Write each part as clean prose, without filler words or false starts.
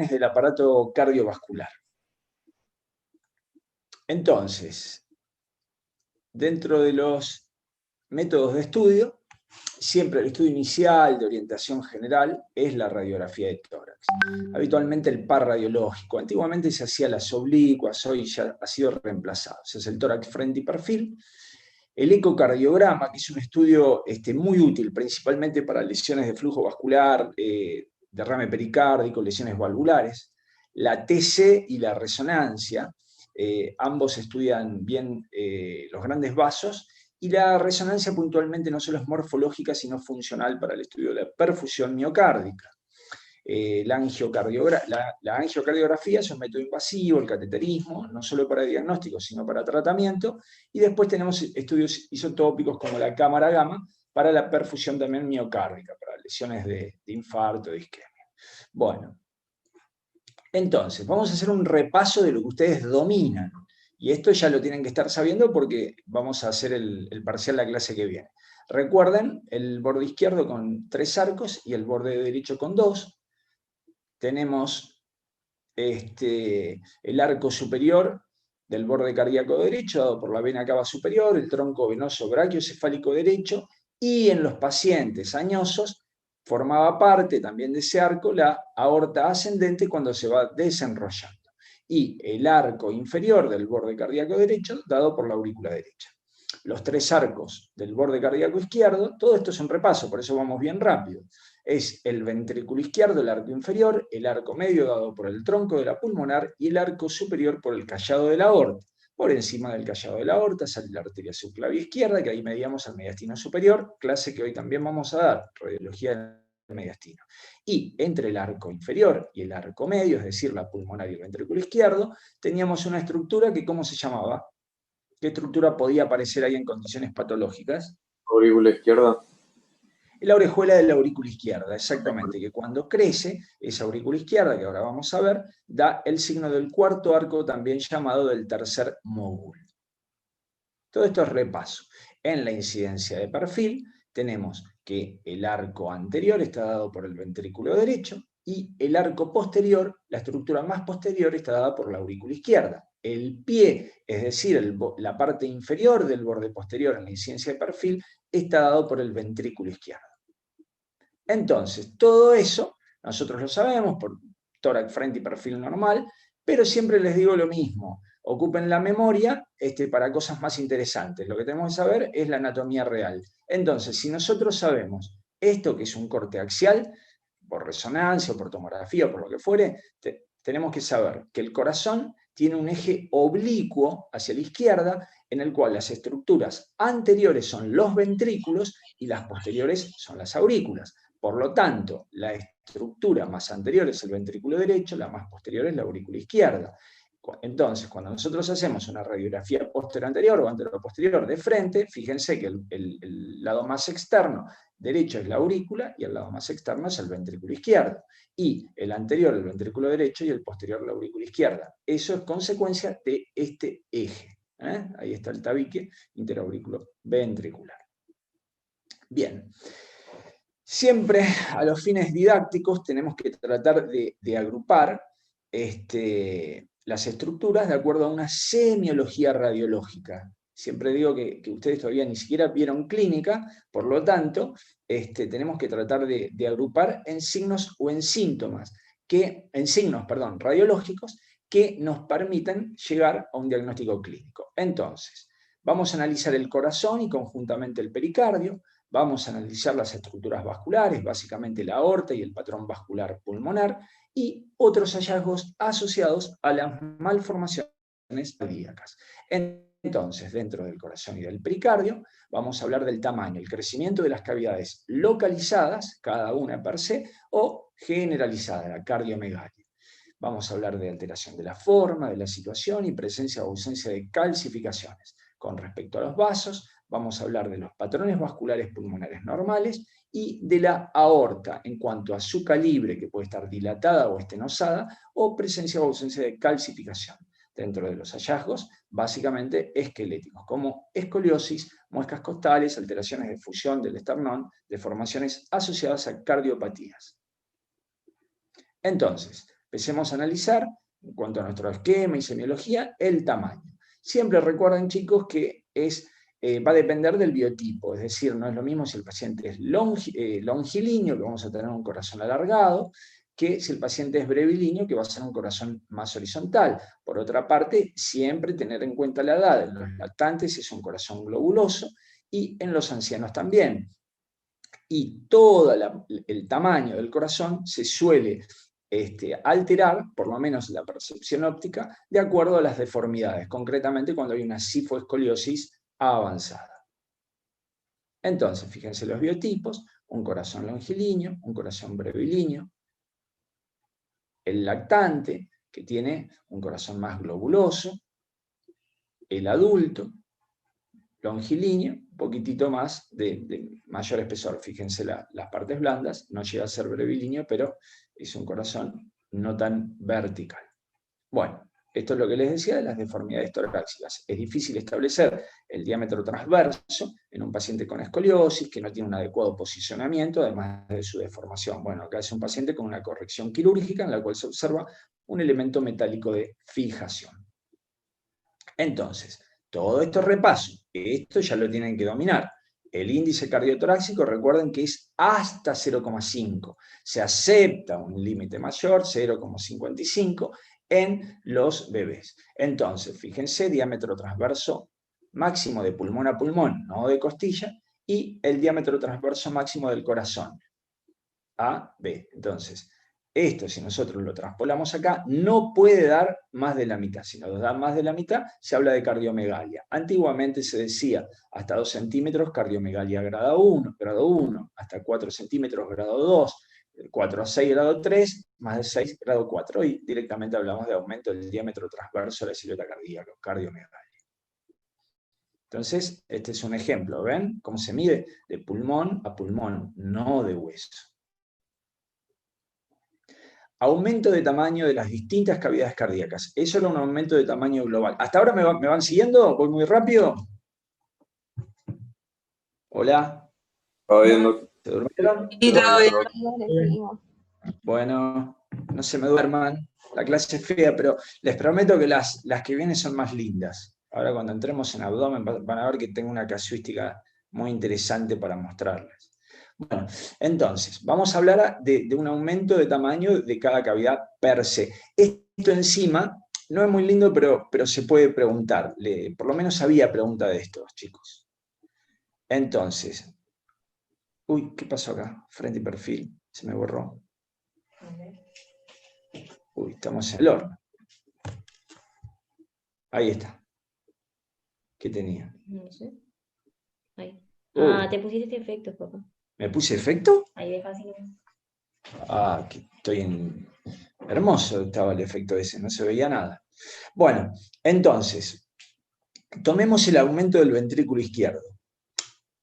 del aparato cardiovascular. Entonces, dentro de los métodos de estudio, siempre el estudio inicial de orientación general es la radiografía de tórax. Habitualmente el par radiológico. Antiguamente se hacía las oblicuas, hoy ya ha sido reemplazado. Se hace el tórax frente y perfil. El ecocardiograma, que es un estudio muy útil, principalmente para lesiones de flujo vascular, derrame pericárdico, lesiones valvulares. La TC y la resonancia, ambos estudian bien los grandes vasos, y la resonancia puntualmente no solo es morfológica, sino funcional para el estudio de la perfusión miocárdica. La angiocardiografía es un método invasivo, el cateterismo, no solo para diagnóstico, sino para tratamiento, y después tenemos estudios isotópicos como la cámara gamma para la perfusión también miocárdica, para lesiones de infarto, de isquemia. Bueno, entonces, vamos a hacer un repaso de lo que ustedes dominan, y esto ya lo tienen que estar sabiendo porque vamos a hacer el parcial la clase que viene. Recuerden el borde izquierdo con 3 arcos y el borde derecho con 2. Tenemos el arco superior del borde cardíaco derecho, dado por la vena cava superior, el tronco venoso brachiocefálico derecho, y en los pacientes añosos formaba parte también de ese arco la aorta ascendente cuando se va desenrollando, y el arco inferior del borde cardíaco derecho, dado por la aurícula derecha. Los 3 arcos del borde cardíaco izquierdo, todo esto es un repaso, por eso vamos bien rápido. Es el ventrículo izquierdo, el arco inferior, el arco medio dado por el tronco de la pulmonar y el arco superior por el callado de la aorta. Por encima del callado de la aorta sale la arteria subclavia izquierda, que ahí medíamos el mediastino superior, clase que hoy también vamos a dar, radiología del mediastino. Y entre el arco inferior y el arco medio, es decir, la pulmonar y el ventrículo izquierdo, teníamos una estructura que, ¿cómo se llamaba? ¿Qué estructura podía aparecer ahí en condiciones patológicas? Aurícula izquierda. La orejuela de la aurícula izquierda, exactamente, que cuando crece, esa aurícula izquierda, que ahora vamos a ver, da el signo del cuarto arco, también llamado del tercer módulo. Todo esto es repaso. En la incidencia de perfil tenemos que el arco anterior está dado por el ventrículo derecho y el arco posterior, la estructura más posterior, está dada por la aurícula izquierda. El pie, es decir, la parte inferior del borde posterior en la incidencia de perfil, está dado por el ventrículo izquierdo. Entonces, todo eso, nosotros lo sabemos por tórax, frente y perfil normal, pero siempre les digo lo mismo, ocupen la memoria para cosas más interesantes. Lo que tenemos que saber es la anatomía real. Entonces, si nosotros sabemos esto, que es un corte axial, por resonancia o por tomografía o por lo que fuere, tenemos que saber que el corazón tiene un eje oblicuo hacia la izquierda, en el cual las estructuras anteriores son los ventrículos y las posteriores son las aurículas. Por lo tanto, la estructura más anterior es el ventrículo derecho, la más posterior es la aurícula izquierda. Entonces, cuando nosotros hacemos una radiografía posterior o anteroposterior de frente, fíjense que el lado más externo derecho es la aurícula y el lado más externo es el ventrículo izquierdo. Y el anterior, el ventrículo derecho, y el posterior, la aurícula izquierda. Eso es consecuencia de este eje. Ahí está el tabique interaurículo ventricular. Bien. Siempre a los fines didácticos tenemos que tratar de agrupar las estructuras de acuerdo a una semiología radiológica. Siempre digo que ustedes todavía ni siquiera vieron clínica, por lo tanto, tenemos que tratar de agrupar en signos o en síntomas, en signos radiológicos que nos permitan llegar a un diagnóstico clínico. Entonces, vamos a analizar el corazón y conjuntamente el pericardio. Vamos a analizar las estructuras vasculares, básicamente la aorta y el patrón vascular pulmonar, y otros hallazgos asociados a las malformaciones cardíacas. Entonces, dentro del corazón y del pericardio, vamos a hablar del tamaño, el crecimiento de las cavidades localizadas, cada una per se, o generalizada, la cardiomegalia. Vamos a hablar de alteración de la forma, de la situación y presencia o ausencia de calcificaciones. Con respecto a los vasos, vamos a hablar de los patrones vasculares pulmonares normales y de la aorta en cuanto a su calibre, que puede estar dilatada o estenosada, o presencia o ausencia de calcificación. Dentro de los hallazgos, básicamente esqueléticos, como escoliosis, muescas costales, alteraciones de fusión del esternón, deformaciones asociadas a cardiopatías. Entonces, Empecemos a analizar, en cuanto a nuestro esquema y semiología, el tamaño. Siempre recuerden, chicos, que va a depender del biotipo, es decir, no es lo mismo si el paciente es longilíneo, que vamos a tener un corazón alargado, que si el paciente es brevilíneo, que va a ser un corazón más horizontal. Por otra parte, siempre tener en cuenta la edad. En los lactantes es un corazón globuloso y en los ancianos también. Y todo el tamaño del corazón se suele alterar, por lo menos la percepción óptica, de acuerdo a las deformidades, concretamente cuando hay una cifoescoliosis avanzada. Entonces, fíjense los biotipos: un corazón longilíneo, un corazón brevilíneo, el lactante, que tiene un corazón más globuloso, el adulto, longilíneo, un poquitito más de mayor espesor. Fíjense las partes blandas, no llega a ser brevilíneo, pero es un corazón no tan vertical. Bueno, esto es lo que les decía de las deformidades torácicas. Es difícil establecer el diámetro transverso en un paciente con escoliosis, que no tiene un adecuado posicionamiento, además de su deformación. Bueno, acá es un paciente con una corrección quirúrgica en la cual se observa un elemento metálico de fijación. Entonces, todo esto repaso, esto ya lo tienen que dominar. El índice cardiotorácico, recuerden que es hasta 0,5. Se acepta un límite mayor, 0,55, en los bebés. Entonces, fíjense, diámetro transverso máximo de pulmón a pulmón, no de costilla, y el diámetro transverso máximo del corazón, A, B. Entonces, esto, si nosotros lo transpolamos acá, no puede dar más de la mitad. Si nos da más de la mitad, se habla de cardiomegalia. Antiguamente se decía hasta 2 centímetros, cardiomegalia grado 1, hasta 4 centímetros, grado 2, 4 a 6, grado 3, más de 6, grado 4. Y directamente hablamos de aumento del diámetro transverso de la silueta cardíaca, cardiomegalia. Entonces, este es un ejemplo, ¿ven? Cómo se mide de pulmón a pulmón, no de hueso. Aumento de tamaño de las distintas cavidades cardíacas. Eso era un aumento de tamaño global. ¿Hasta ahora me van siguiendo? ¿Voy muy rápido? ¿Hola? ¿Se durmieron? Sí, todo bien. Bueno, no se me duerman. La clase es fea, pero les prometo que las que vienen son más lindas. Ahora cuando entremos en abdomen van a ver que tengo una casuística muy interesante para mostrarles. Bueno, entonces, vamos a hablar de un aumento de tamaño de cada cavidad per se. Esto encima no es muy lindo, pero se puede preguntar. Por lo menos había pregunta de estos, chicos. Entonces, uy, ¿qué pasó acá? Frente y perfil, se me borró. Uy, estamos en el horno. Ahí está. ¿Qué tenía? No sé. Ahí. Te pusiste efectos, papá. ¿Me puse efecto? Ahí de fácil. Que estoy en... Hermoso estaba el efecto ese, no se veía nada. Bueno, entonces, tomemos el aumento del ventrículo izquierdo.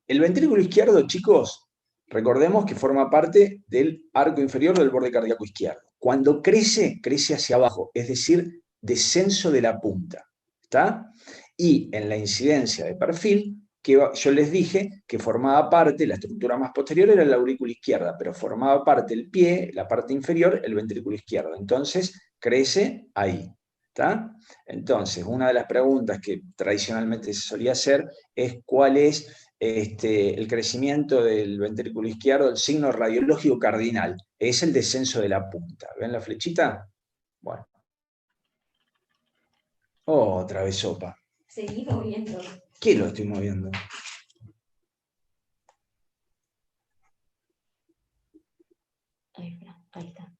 El ventrículo izquierdo, chicos, recordemos que forma parte del arco inferior del borde cardíaco izquierdo. Cuando crece, crece hacia abajo, es decir, descenso de la punta. ¿Está? Y en la incidencia de perfil, que yo les dije que formaba parte, la estructura más posterior era la aurícula izquierda, pero formaba parte el pie, la parte inferior, el ventrículo izquierdo. Entonces, crece ahí. ¿Está? Entonces, una de las preguntas que tradicionalmente se solía hacer es cuál es el crecimiento del ventrículo izquierdo, el signo radiológico cardinal. Es el descenso de la punta. ¿Ven la flechita? Bueno. Otra vez sopa. Seguí moviendo. ¿Qué lo estoy moviendo? Ahí está.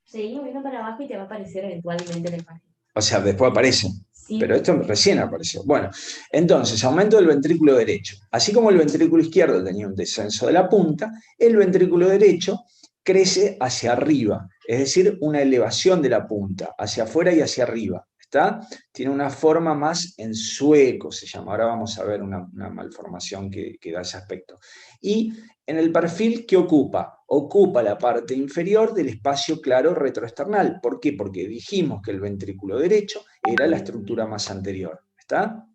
Seguí moviendo para abajo y te va a aparecer eventualmente la imagen. O sea, después aparece. Sí. Pero esto recién apareció. Bueno, entonces, aumento del ventrículo derecho. Así como el ventrículo izquierdo tenía un descenso de la punta, el ventrículo derecho crece hacia arriba, es decir, una elevación de la punta, hacia afuera y hacia arriba. ¿Está? Tiene una forma más en sueco, se llama. Ahora vamos a ver una malformación que da ese aspecto. Y en el perfil, ¿qué ocupa? Ocupa la parte inferior del espacio claro retroesternal. ¿Por qué? Porque dijimos que el ventrículo derecho era la estructura más anterior. ¿Está?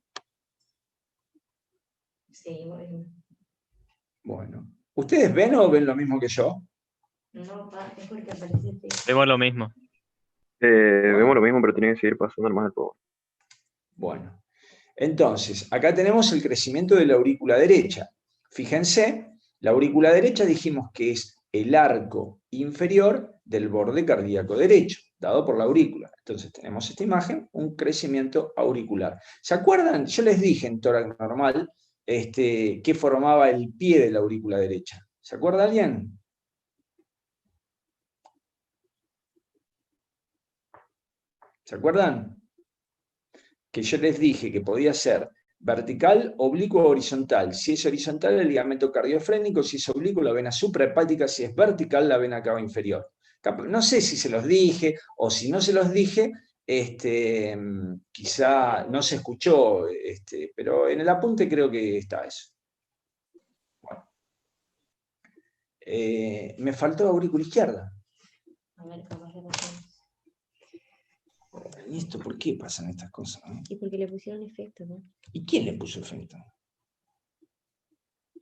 Sí, moviendo. Bueno. ¿Ustedes ven o ven lo mismo que yo? No, pa, es porque aparece. Vemos lo mismo. Vemos lo mismo, pero tiene que seguir pasando más el power. Bueno, entonces, acá tenemos el crecimiento de la aurícula derecha. Fíjense, la aurícula derecha dijimos que es el arco inferior del borde cardíaco derecho, dado por la aurícula. Entonces tenemos esta imagen, un crecimiento auricular. ¿Se acuerdan? Yo les dije en tórax normal qué formaba el pie de la aurícula derecha. ¿Se acuerda alguien? ¿Se acuerdan? Que yo les dije que podía ser vertical, oblicuo o horizontal. Si es horizontal, el ligamento cardiofrénico; si es oblicuo, la vena suprahepática; si es vertical, la vena cava inferior. No sé si se los dije o si no se los dije, quizá no se escuchó, pero en el apunte creo que está eso. Bueno. Me faltó aurícula izquierda. A ver, capaz que pasó. ¿Y esto por qué pasan estas cosas? Y porque le pusieron efecto, ¿no? ¿Y quién le puso efecto?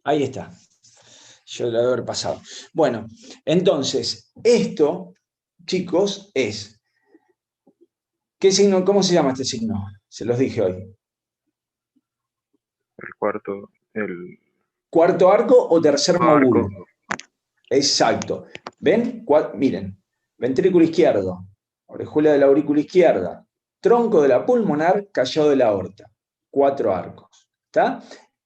Ahí está. Yo lo debo haber pasado. Bueno, entonces, esto, chicos, es... ¿Qué signo? ¿Cómo se llama este signo? Se los dije hoy. El cuarto, el ¿Cuarto arco o tercer arco. módulo? Exacto. ¿Ven? Miren, ventrículo izquierdo, orejuela de la aurícula izquierda, tronco de la pulmonar, callado de la aorta. 4 arcos. ¿Está?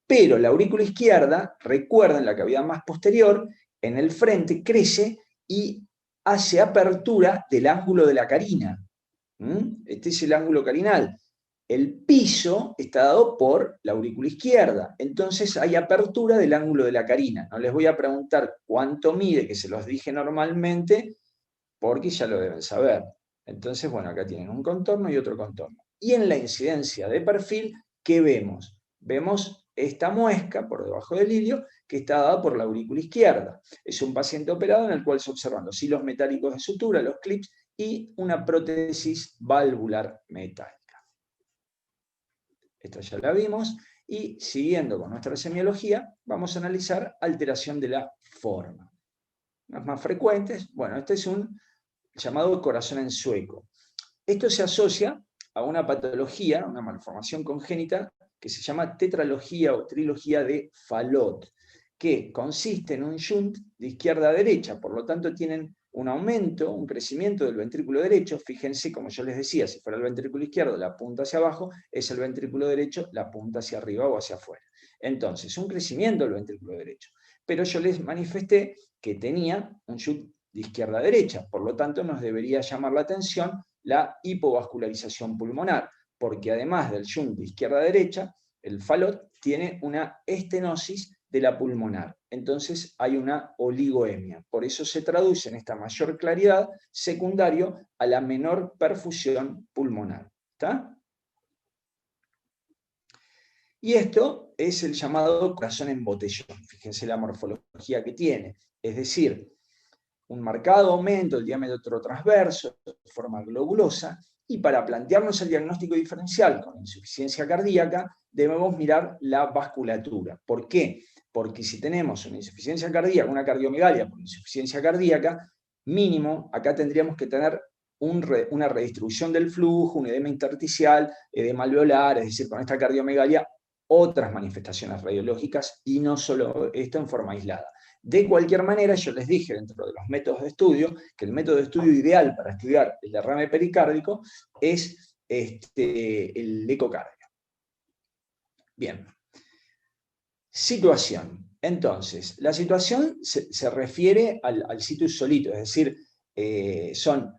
Pero la aurícula izquierda, recuerden la cavidad más posterior, en el frente crece y hace apertura del ángulo de la carina. Este es el ángulo carinal. El piso está dado por la aurícula izquierda, entonces hay apertura del ángulo de la carina. No les voy a preguntar cuánto mide, que se los dije normalmente, porque ya lo deben saber. Entonces, bueno, acá tienen un contorno y otro contorno. Y en la incidencia de perfil, ¿qué vemos? Vemos esta muesca por debajo del ilirio que está dada por la aurícula izquierda. Es un paciente operado en el cual se observan los hilos metálicos de sutura, los clips y una prótesis valvular metálica. Esta ya la vimos. Y siguiendo con nuestra semiología, vamos a analizar alteración de la forma. Las más frecuentes, bueno, este es un llamado corazón en sueco. Esto se asocia a una patología, una malformación congénita, que se llama tetralogía o trilogía de Fallot, que consiste en un shunt de izquierda a derecha, por lo tanto tienen un aumento, un crecimiento del ventrículo derecho. Fíjense, como yo les decía, si fuera el ventrículo izquierdo, la punta hacia abajo, es el ventrículo derecho, la punta hacia arriba o hacia afuera. Entonces, un crecimiento del ventrículo derecho. Pero yo les manifesté que tenía un shunt de izquierda a derecha, por lo tanto nos debería llamar la atención la hipovascularización pulmonar, porque además del shunt de izquierda a derecha, el Fallot tiene una estenosis de la pulmonar. Entonces hay una oligoemia. Por eso se traduce en esta mayor claridad secundario a la menor perfusión pulmonar. ¿Está? Y esto es el llamado corazón en botellón. Fíjense la morfología que tiene. Es decir, un marcado aumento del diámetro transverso de forma globulosa, y para plantearnos el diagnóstico diferencial con insuficiencia cardíaca debemos mirar la vasculatura. ¿Por qué? Porque si tenemos una insuficiencia cardíaca, una cardiomegalia por insuficiencia cardíaca, mínimo, acá tendríamos que tener una redistribución del flujo, un edema intersticial, edema alveolar, es decir, con esta cardiomegalia, otras manifestaciones radiológicas y no solo esto en forma aislada. De cualquier manera, yo les dije dentro de los métodos de estudio que el método de estudio ideal para estudiar el derrame pericárdico es el ecocardio. Bien. Situación. Entonces, la situación se refiere al situs solito, es decir, son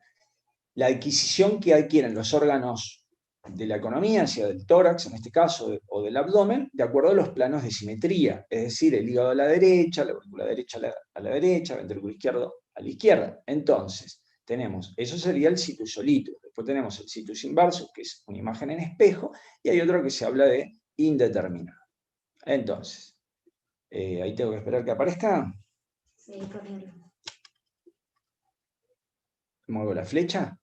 la adquisición que adquieren los órganos de la economía, sea del tórax en este caso, o del abdomen, de acuerdo a los planos de simetría, es decir, el hígado a la derecha, la aurícula derecha a la derecha, el ventrículo izquierdo a la izquierda. Entonces, tenemos, eso sería el situs solito. Después tenemos el situs inverso, que es una imagen en espejo, y hay otro que se habla de indeterminado. Entonces, ahí tengo que esperar que aparezca. Sí, correcto. ¿Muevo la flecha?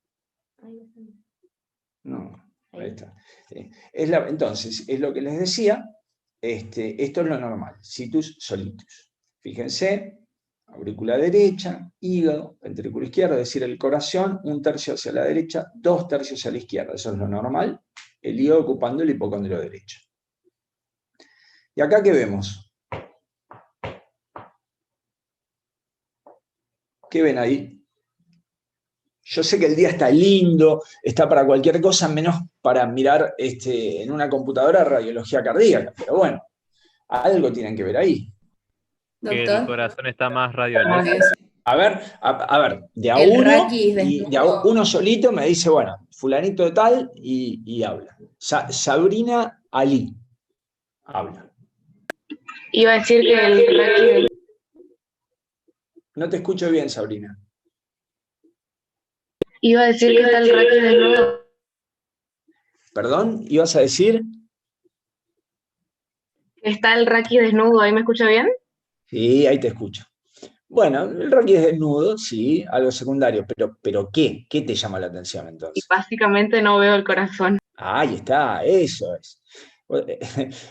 Ahí está. No, ahí Ahí. está. Entonces, es lo que les decía, esto es lo normal, situs solitus. Fíjense, aurícula derecha, hígado, ventrículo izquierdo, es decir, el corazón, 1/3 hacia la derecha, 2/3 hacia la izquierda, eso es lo normal, el hígado ocupando el hipocondrio derecho. ¿Y acá qué vemos? ¿Qué ven ahí? Yo sé que el día está lindo, está para cualquier cosa, menos para mirar en una computadora radiología cardíaca, pero bueno, algo tienen que ver ahí. Que el Doctor, corazón está más radiológico. A ver, de a el uno, raquis y de a desnudo. uno solito me dice, bueno, fulanito de tal, y habla. Sabrina Ali, habla. Iba a decir que el raquis No te escucho bien, Sabrina. iba a decir que está el raquis desnudo. ¿Perdón? ¿Ibas a decir? Está el raquis desnudo, ¿ahí me escucha bien? Sí, ahí te escucho. Bueno, el raquis desnudo, sí, algo secundario, pero ¿qué? ¿Qué te llama la atención Y entonces? básicamente no veo el corazón. Ahí está, eso es.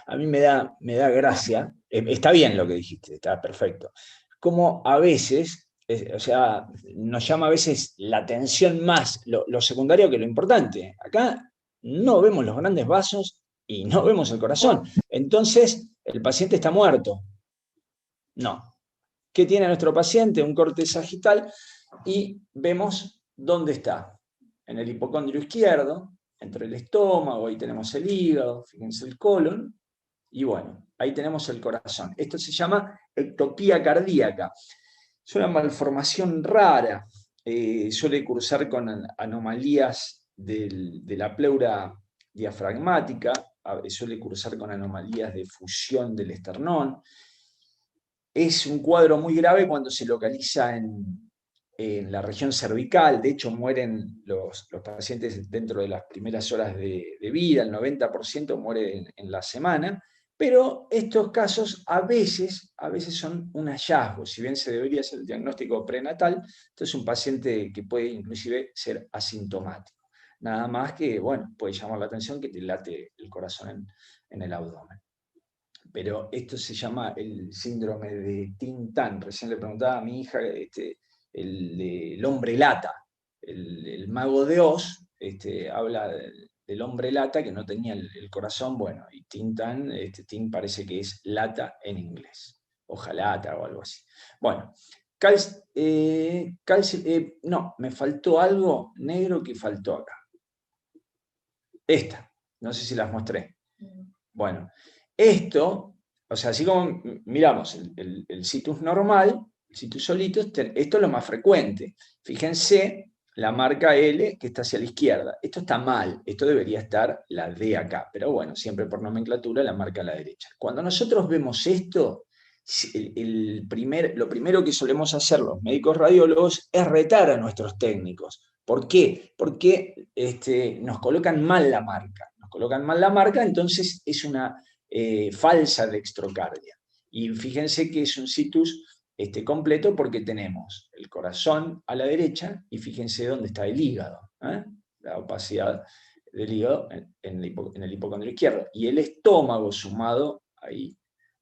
A mí me da gracia, está bien lo que dijiste, está perfecto. Como a veces, o sea, nos llama a veces la atención más lo secundario que lo importante. Acá no vemos los grandes vasos y no vemos el corazón. Entonces, el paciente está muerto. No. ¿Qué tiene nuestro paciente? Un corte sagital y vemos dónde está. En el hipocondrio izquierdo, entre el estómago, ahí tenemos el hígado, fíjense el colon, y bueno, ahí tenemos el corazón. Esto se llama ectopía cardíaca. Es una malformación rara, suele cursar con anomalías de la pleura diafragmática, suele cursar con anomalías de fusión del esternón. Es un cuadro muy grave cuando se localiza en la región cervical. De hecho, mueren los pacientes dentro de las primeras horas de vida, el 90% muere en la semana, pero estos casos a veces son un hallazgo. Si bien se debería hacer el diagnóstico prenatal, esto es un paciente que puede inclusive ser asintomático. Nada más que, bueno, puede llamar la atención que te late el corazón en el abdomen. Pero esto se llama el síndrome de Tin-Tan. Recién le preguntaba a mi hija, el hombre lata, el mago de Oz, habla del hombre lata que no tenía el corazón, bueno, y Tin-Tan, Tin parece que es lata en inglés, ojalata o algo así. Bueno, no, me faltó algo negro que faltó acá. Esta, no sé si las mostré. Bueno, esto, o sea, así como miramos el situs normal, el situs solito, esto es lo más frecuente. Fíjense la marca L que está hacia la izquierda. Esto está mal, esto debería estar la D acá, pero bueno, siempre por nomenclatura la marca a la derecha. Cuando nosotros vemos esto, lo primero que solemos hacer los médicos radiólogos es retar a nuestros técnicos. ¿Por qué? Porque nos colocan mal la marca. Nos colocan mal la marca, entonces es una falsa dextrocardia. Y fíjense que es un situs completo porque tenemos el corazón a la derecha y fíjense dónde está el hígado, la opacidad del hígado en el hipocondrio izquierdo. Y el estómago sumado ahí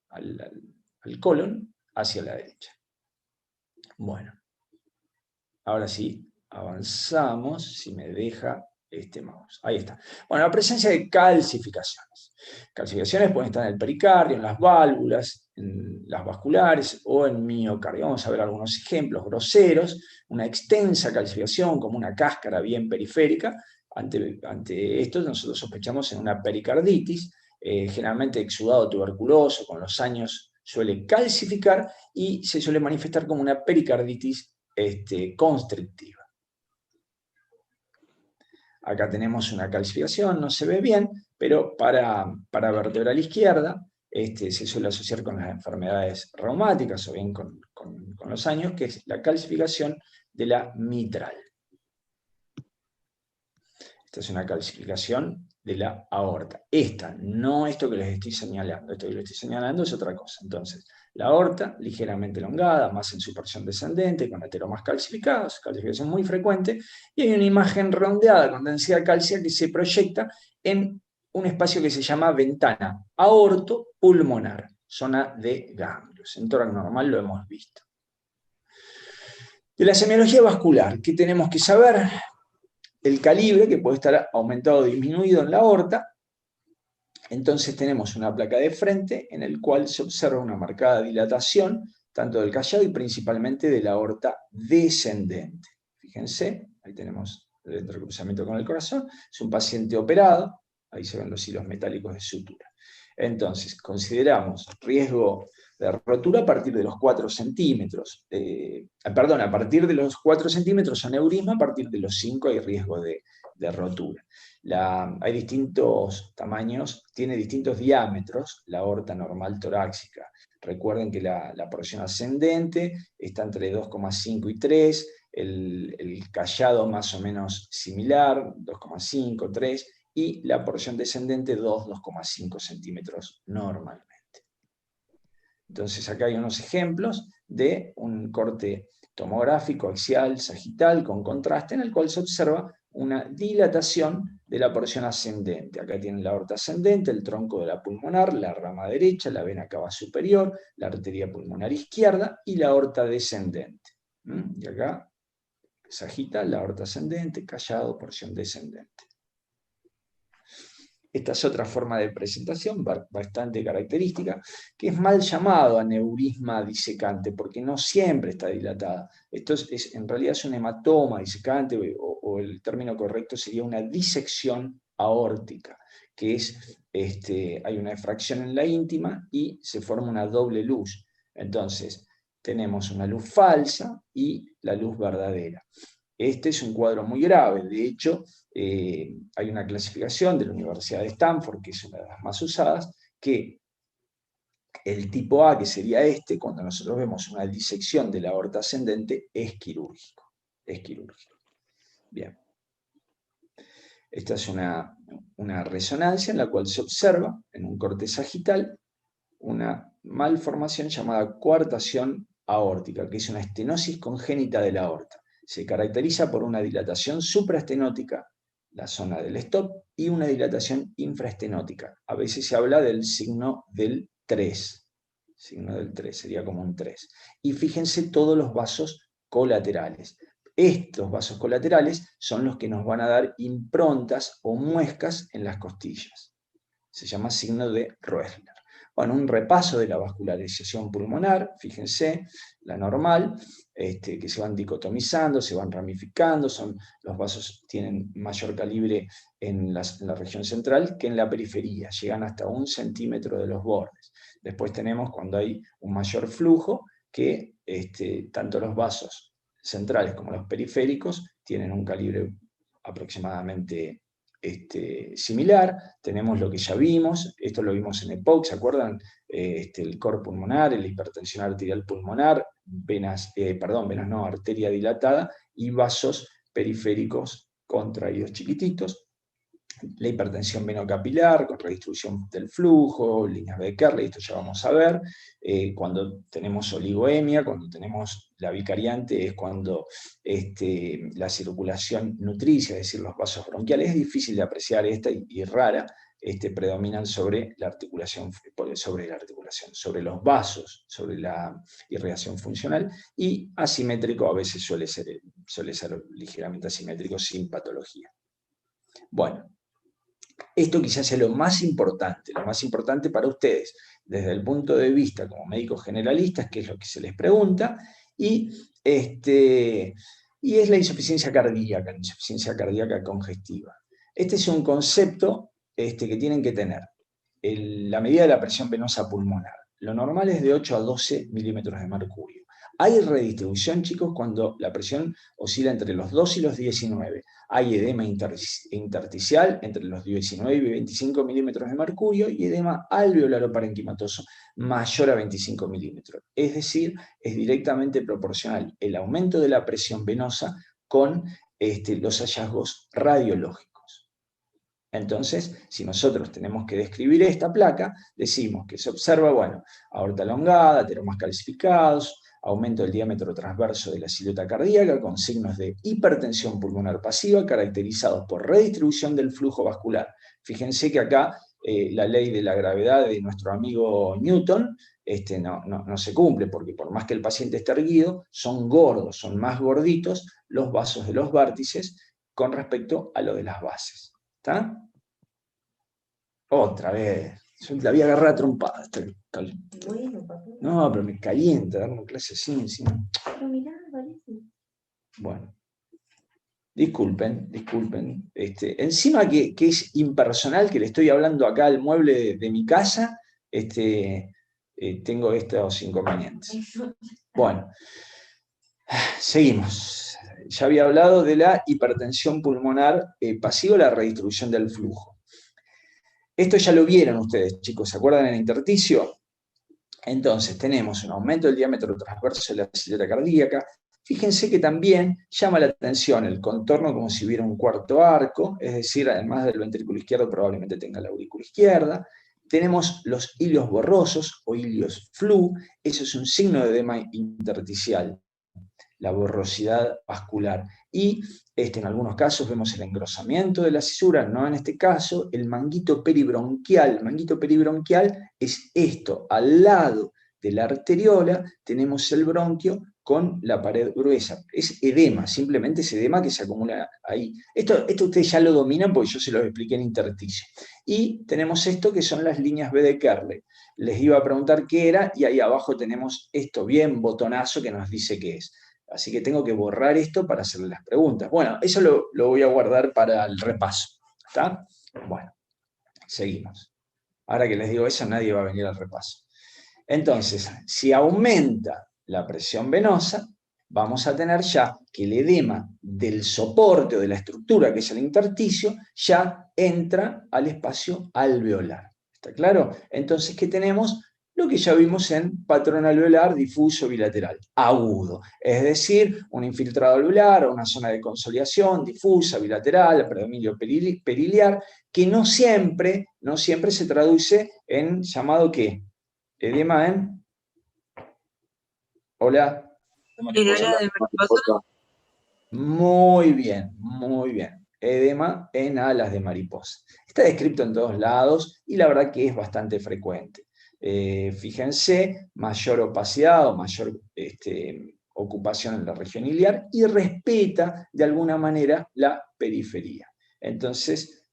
al colon hacia la derecha. Bueno, ahora sí, avanzamos, si me deja este mouse. Ahí está. Bueno, la presencia de calcificaciones. Calcificaciones pueden estar en el pericardio, en las válvulas, en las vasculares o en miocardio. Vamos a ver algunos ejemplos groseros. Una extensa calcificación como una cáscara bien periférica. Ante esto nosotros sospechamos en una pericarditis, generalmente exudado tuberculoso, con los años suele calcificar y se suele manifestar como una pericarditis constrictiva. Acá tenemos una calcificación, no se ve bien, pero para vertebral izquierda se suele asociar con las enfermedades reumáticas o bien con los años, que es la calcificación de la mitral. Esta es una calcificación de la aorta. Esta, no esto que les estoy señalando. Esto que les estoy señalando es otra cosa. Entonces, la aorta ligeramente elongada, más en su porción descendente, con ateromas calcificados, calcificación muy frecuente, y hay una imagen rondeada con densidad cálcica que se proyecta en un espacio que se llama ventana aortopulmonar, zona de ganglios. En tórax normal lo hemos visto. De la semiología vascular, ¿qué tenemos que saber? El calibre, que puede estar aumentado o disminuido en la aorta. Entonces tenemos una placa de frente en el cual se observa una marcada dilatación, tanto del callado y principalmente de la aorta descendente. Fíjense, ahí tenemos el entrecruzamiento con el corazón. Es un paciente operado, ahí se ven los hilos metálicos de sutura. Entonces, consideramos riesgo de rotura a partir de los 4 centímetros. Perdón, a partir de los 4 centímetros aneurisma, a partir de los 5 hay riesgo de rotura. Hay distintos tamaños, tiene distintos diámetros la aorta normal torácica. Recuerden que la porción ascendente está entre 2,5 y 3, el callado más o menos similar, 2,5, 3, y la porción descendente 2,5 centímetros normalmente. Entonces acá hay unos ejemplos de un corte tomográfico axial, sagital, con contraste, en el cual se observa una dilatación de la porción ascendente. Acá tienen la aorta ascendente, el tronco de la pulmonar, la rama derecha, la vena cava superior, la arteria pulmonar izquierda y la aorta descendente. Y acá, sagital, la aorta ascendente, callado, porción descendente. Esta es otra forma de presentación bastante característica, que es mal llamado aneurisma disecante, porque no siempre está dilatada. Esto en realidad es un hematoma disecante, o el término correcto sería una disección aórtica, que es, hay una efracción en la íntima y se forma una doble luz. Entonces, tenemos una luz falsa y la luz verdadera. Este es un cuadro muy grave, de hecho, hay una clasificación de la Universidad de Stanford, que es una de las más usadas, que el tipo A, que sería cuando nosotros vemos una disección de la aorta ascendente, es quirúrgico. Es quirúrgico. Bien. Esta es una resonancia en la cual se observa, en un corte sagital, una malformación llamada coartación aórtica, que es una estenosis congénita de la aorta. Se caracteriza por una dilatación supraestenótica, la zona del stop, y una dilatación infraestenótica. A veces se habla del signo del 3. Signo del 3, sería como un 3. Y fíjense todos los vasos colaterales. Estos vasos colaterales son los que nos van a dar improntas o muescas en las costillas. Se llama signo de Roessler. Bueno, un repaso de la vascularización pulmonar, fíjense, la normal, que se van dicotomizando, se van ramificando, los vasos tienen mayor calibre en la región central que en la periferia, llegan hasta 1 centímetro de los bordes. Después tenemos cuando hay un mayor flujo, que tanto los vasos centrales como los periféricos tienen un calibre aproximadamente similar. Tenemos lo que ya vimos, esto lo vimos en EPOC, ¿se acuerdan? El cor pulmonar, la hipertensión arterial pulmonar, arteria dilatada y vasos periféricos contraídos chiquititos. La hipertensión venocapilar con redistribución del flujo, líneas de Kerley, esto ya vamos a ver. Cuando tenemos oligoemia, cuando tenemos la bicariante, es cuando la circulación nutricia, es decir, los vasos bronquiales, es difícil de apreciar esta y rara, predominan sobre la articulación, sobre los vasos, sobre la irrigación funcional, y asimétrico a veces suele ser ligeramente asimétrico sin patología. Bueno, esto quizás sea lo más importante para ustedes, desde el punto de vista como médicos generalistas, que es lo que se les pregunta, y es la insuficiencia cardíaca congestiva. Este es un concepto que tienen que tener. La medida de la presión venosa pulmonar. Lo normal es de 8 a 12 milímetros de mercurio. Hay redistribución, chicos, cuando la presión oscila entre los 2 y los 19. Hay edema intersticial entre los 19 y 25 milímetros de mercurio y edema alveolar o parenquimatoso mayor a 25 milímetros. Es decir, es directamente proporcional el aumento de la presión venosa con los hallazgos radiológicos. Entonces, si nosotros tenemos que describir esta placa, decimos que se observa, bueno, aorta elongada, ateromas calcificados, aumento del diámetro transverso de la silueta cardíaca con signos de hipertensión pulmonar pasiva caracterizados por redistribución del flujo vascular. Fíjense que acá la ley de la gravedad de nuestro amigo Newton, no se cumple, porque por más que el paciente esté erguido, son gordos, son más gorditos los vasos de los vértices con respecto a lo de las bases. ¿Está? Otra vez. Yo la voy a agarrar a trompada. Bueno, papá. No, pero me calienta darme clase así encima. Pero mirá, parece. Bueno. Disculpen. Encima que es impersonal, que le estoy hablando acá al mueble de mi casa, tengo estos inconvenientes. Bueno, seguimos. Ya había hablado de la hipertensión pulmonar pasiva, la redistribución del flujo. Esto ya lo vieron ustedes, chicos, ¿se acuerdan en el intersticio? Entonces, tenemos un aumento del diámetro transverso de la cilindra cardíaca. Fíjense que también llama la atención el contorno como si hubiera un cuarto arco, es decir, además del ventrículo izquierdo probablemente tenga la aurícula izquierda. Tenemos los hilios borrosos o hilios flu, eso es un signo de edema intersticial, la borrosidad vascular. Y en algunos casos vemos el engrosamiento de la cisura, no en este caso, el manguito peribronquial. El manguito peribronquial es esto, al lado de la arteriola tenemos el bronquio con la pared gruesa. Es edema, simplemente es edema que se acumula ahí. Esto ustedes ya lo dominan porque yo se lo expliqué en intersticio. Y tenemos esto que son las líneas B de Kerley. Les iba a preguntar qué era y ahí abajo tenemos esto bien botonazo que nos dice qué es. Así que tengo que borrar esto para hacerle las preguntas. Bueno, eso lo voy a guardar para el repaso. ¿Está? Bueno, seguimos. Ahora que les digo eso, nadie va a venir al repaso. Entonces, si aumenta la presión venosa, vamos a tener ya que el edema del soporte o de la estructura, que es el intersticio, ya entra al espacio alveolar. ¿Está claro? Entonces, ¿qué tenemos? Lo que ya vimos en patrón alveolar difuso bilateral, agudo, es decir, un infiltrado alveolar o una zona de consolidación difusa, bilateral, predominio periliar, que no siempre se traduce en llamado ¿qué? Edema en... Hola. Edema de mariposa. Muy bien, muy bien. Edema en alas de mariposa. Está descrito en todos lados y la verdad que es bastante frecuente. Fíjense, mayor opacidad o mayor ocupación en la región iliar y respeta de alguna manera la periferia. Entonces,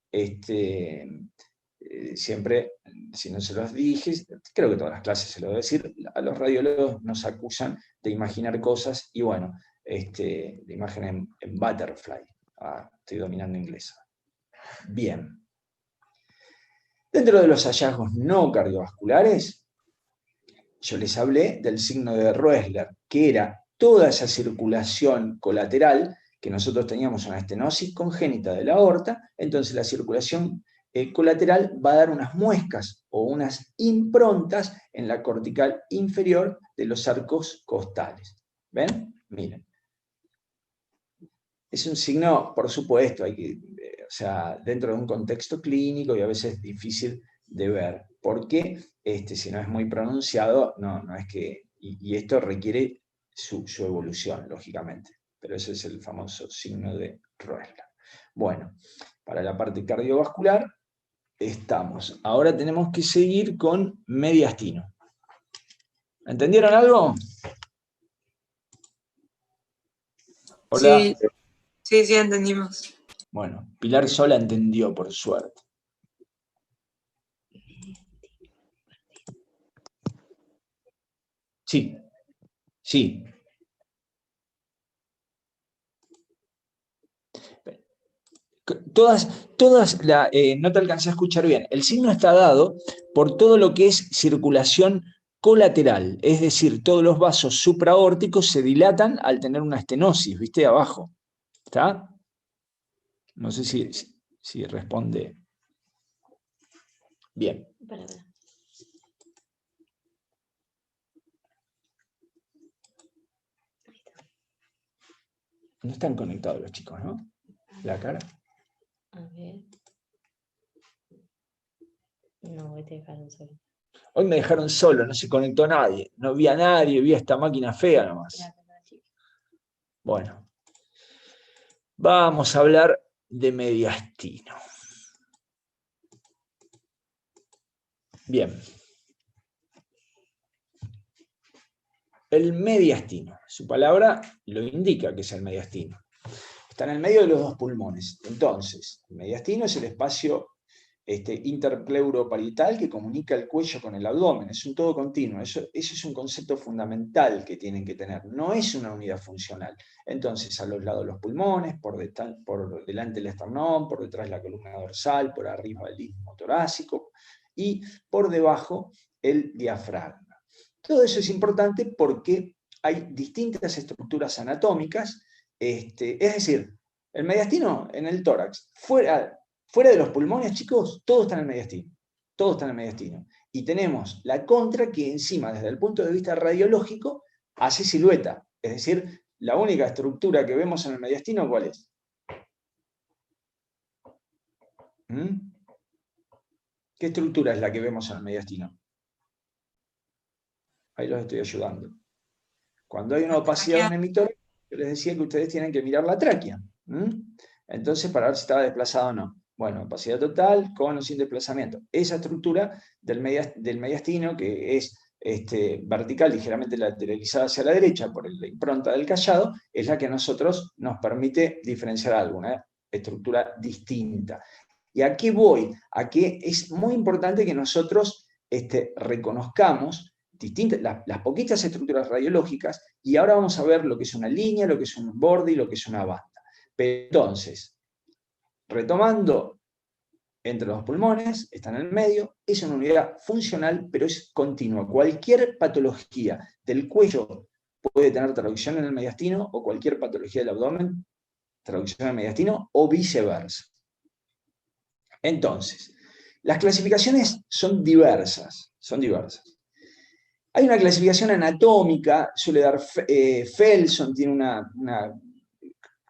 siempre, si no se los dije, creo que todas las clases se lo voy a decir, a los radiólogos nos acusan de imaginar cosas y bueno, de imagen en butterfly. Estoy dominando inglés. Bien. Dentro de los hallazgos no cardiovasculares, yo les hablé del signo de Roessler, que era toda esa circulación colateral, que nosotros teníamos una estenosis congénita de la aorta, entonces la circulación colateral va a dar unas muescas o unas improntas en la cortical inferior de los arcos costales. ¿Ven? Miren. Es un signo, por supuesto, dentro de un contexto clínico y a veces difícil de ver, porque si no es muy pronunciado, no es que... Y esto requiere su evolución, lógicamente. Pero ese es el famoso signo de Roessler. Bueno, para la parte cardiovascular estamos. Ahora tenemos que seguir con mediastino. ¿Entendieron algo? Hola. Sí, entendimos. Bueno, Pilar sola entendió, por suerte. Sí. No te alcancé a escuchar bien. El signo está dado por todo lo que es circulación colateral, es decir, todos los vasos supraórticos se dilatan al tener una estenosis, ¿viste? Abajo. ¿Está? No sé si responde. Bien. No están conectados los chicos, ¿no? La cara. A ver. No, hoy te dejaron solo. Hoy me dejaron solo, no se conectó nadie. No vi a nadie, vi a esta máquina fea nomás. Bueno. Vamos a hablar de mediastino. Bien. El mediastino. Su palabra lo indica que es el mediastino. Está en el medio de los dos pulmones. Entonces, el mediastino es el espacio interpleuroparital que comunica el cuello con el abdomen. Es un todo continuo. Eso es un concepto fundamental que tienen que tener. No es una unidad funcional. Entonces, a los lados de los pulmones, por delante el esternón, por detrás la columna dorsal, por arriba el istmo torácico y por debajo el diafragma. Todo eso es importante porque hay distintas estructuras anatómicas, es decir, el mediastino en el tórax, fuera de los pulmones, chicos, todo está en el mediastino. Todo está en el mediastino. Y tenemos la contra que encima, desde el punto de vista radiológico, hace silueta. Es decir, la única estructura que vemos en el mediastino, ¿cuál es? ¿Qué estructura es la que vemos en el mediastino? Ahí los estoy ayudando. Cuando hay una opacidad de un emitor, yo les decía que ustedes tienen que mirar la tráquea. Entonces, para ver si estaba desplazado o no. Bueno, opacidad total con o sin desplazamiento. Esa estructura del mediastino, que es vertical, ligeramente lateralizada hacia la derecha por la impronta del callado, es la que a nosotros nos permite diferenciar alguna estructura distinta. ¿Y a qué voy? A que es muy importante que nosotros reconozcamos las poquitas estructuras radiológicas, y ahora vamos a ver lo que es una línea, lo que es un borde y lo que es una banda. Pero entonces, retomando, entre los pulmones, está en el medio, es una unidad funcional, pero es continua. Cualquier patología del cuello puede tener traducción en el mediastino, o cualquier patología del abdomen, traducción en el mediastino, o viceversa. Entonces, las clasificaciones son diversas. Hay una clasificación anatómica, suele dar Felson, tiene una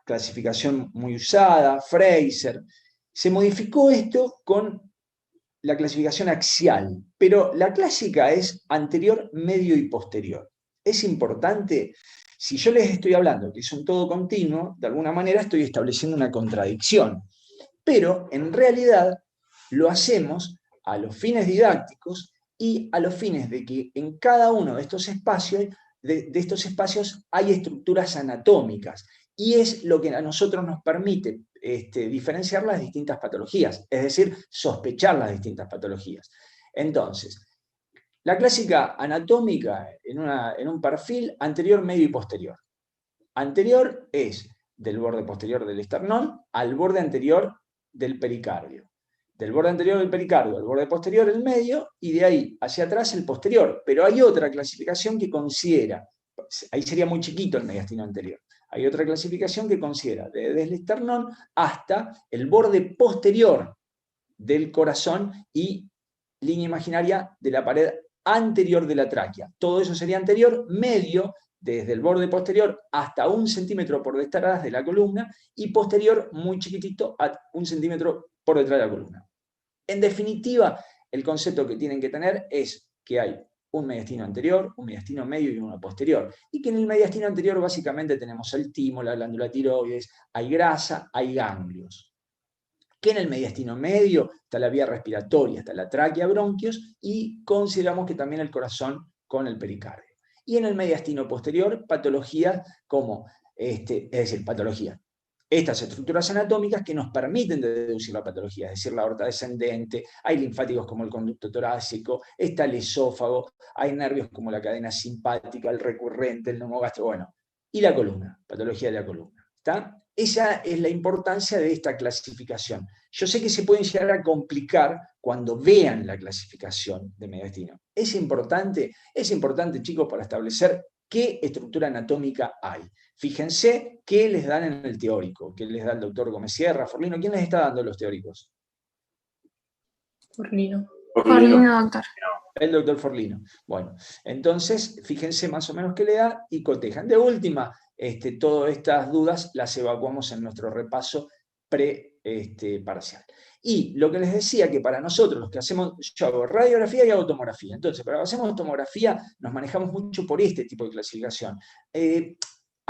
clasificación muy usada, Fraser. Se modificó esto con la clasificación axial, pero la clásica es anterior, medio y posterior. Es importante, si yo les estoy hablando que es un todo continuo, de alguna manera estoy estableciendo una contradicción, pero en realidad lo hacemos a los fines didácticos y a los fines de que en cada uno de estos espacios, hay estructuras anatómicas, y es lo que a nosotros nos permite diferenciar las distintas patologías, es decir, sospechar las distintas patologías. Entonces, la clásica anatómica en un perfil anterior, medio y posterior. Anterior es del borde posterior del esternón al borde anterior del pericardio. Del borde anterior del pericardio al borde posterior el medio, y de ahí hacia atrás el posterior. Pero hay otra clasificación que considera, ahí sería muy chiquito el mediastino anterior, hay otra clasificación que considera desde el esternón hasta el borde posterior del corazón y línea imaginaria de la pared anterior de la tráquea. Todo eso sería anterior, medio, desde el borde posterior hasta 1 centímetro por detrás de la columna, y posterior muy chiquitito a 1 centímetro por detrás de la columna. En definitiva, el concepto que tienen que tener es que hay un mediastino anterior, un mediastino medio y uno posterior. Y que en el mediastino anterior básicamente tenemos el timo, la glándula tiroides, hay grasa, hay ganglios. Que en el mediastino medio está la vía respiratoria, está la tráquea, bronquios, y consideramos que también el corazón con el pericardio. Y en el mediastino posterior, patologías como, es decir, patologías, estas estructuras anatómicas que nos permiten deducir la patología, es decir, la aorta descendente, hay linfáticos como el conducto torácico, está el esófago, hay nervios como la cadena simpática, el recurrente, el neumogástrico, bueno, y la columna, patología de la columna. ¿Está? Esa es la importancia de esta clasificación. Yo sé que se pueden llegar a complicar cuando vean la clasificación de mediastino. Es importante, chicos, para establecer qué estructura anatómica hay. Fíjense qué les dan en el teórico, qué les da el doctor Gómez Sierra, Forlino. ¿Quién les está dando los teóricos? Forlino, doctor. El doctor Forlino. Bueno, entonces, fíjense más o menos qué le da y cotejan. De última, todas estas dudas las evacuamos en nuestro repaso parcial. Y lo que les decía, que para nosotros, los que hacemos, yo hago radiografía y hago tomografía. Entonces, para que hacemos tomografía, nos manejamos mucho por este tipo de clasificación.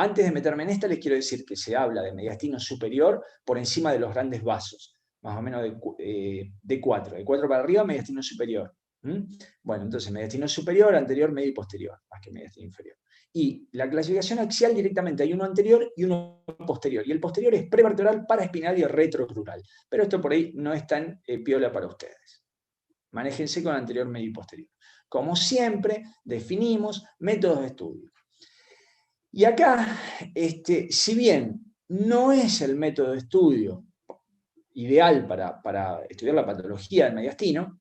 Antes de meterme en esta, les quiero decir que se habla de mediastino superior por encima de los grandes vasos, más o menos de 4. De 4 para arriba, mediastino superior. Bueno, entonces mediastino superior, anterior, medio y posterior, más que mediastino inferior. Y la clasificación axial directamente hay uno anterior y uno posterior. Y el posterior es prevertebral, paraespinal y retrocrural. Pero esto por ahí no es tan piola para ustedes. Manéjense con anterior, medio y posterior. Como siempre, definimos métodos de estudio. Y acá, si bien no es el método de estudio ideal para estudiar la patología del mediastino,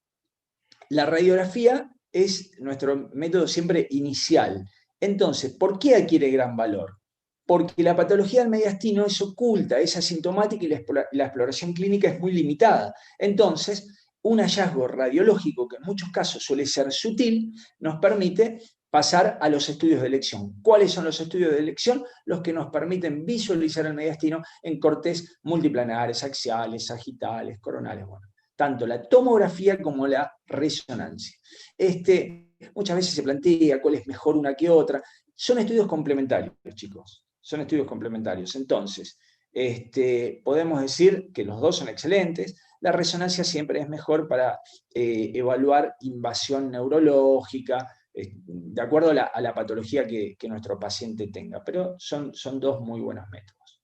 la radiografía es nuestro método siempre inicial. Entonces, ¿por qué adquiere gran valor? Porque la patología del mediastino es oculta, es asintomática y la exploración clínica es muy limitada. Entonces, un hallazgo radiológico, que en muchos casos suele ser sutil, nos permite pasar a los estudios de elección. ¿Cuáles son los estudios de elección? Los que nos permiten visualizar el mediastino en cortes multiplanares, axiales, sagitales, coronales, bueno, tanto la tomografía como la resonancia. Muchas veces se plantea cuál es mejor una que otra. Son estudios complementarios, chicos. Son estudios complementarios. Entonces, podemos decir que los dos son excelentes. La resonancia siempre es mejor para evaluar invasión neurológica, de acuerdo a la patología que nuestro paciente tenga. Pero son dos muy buenos métodos.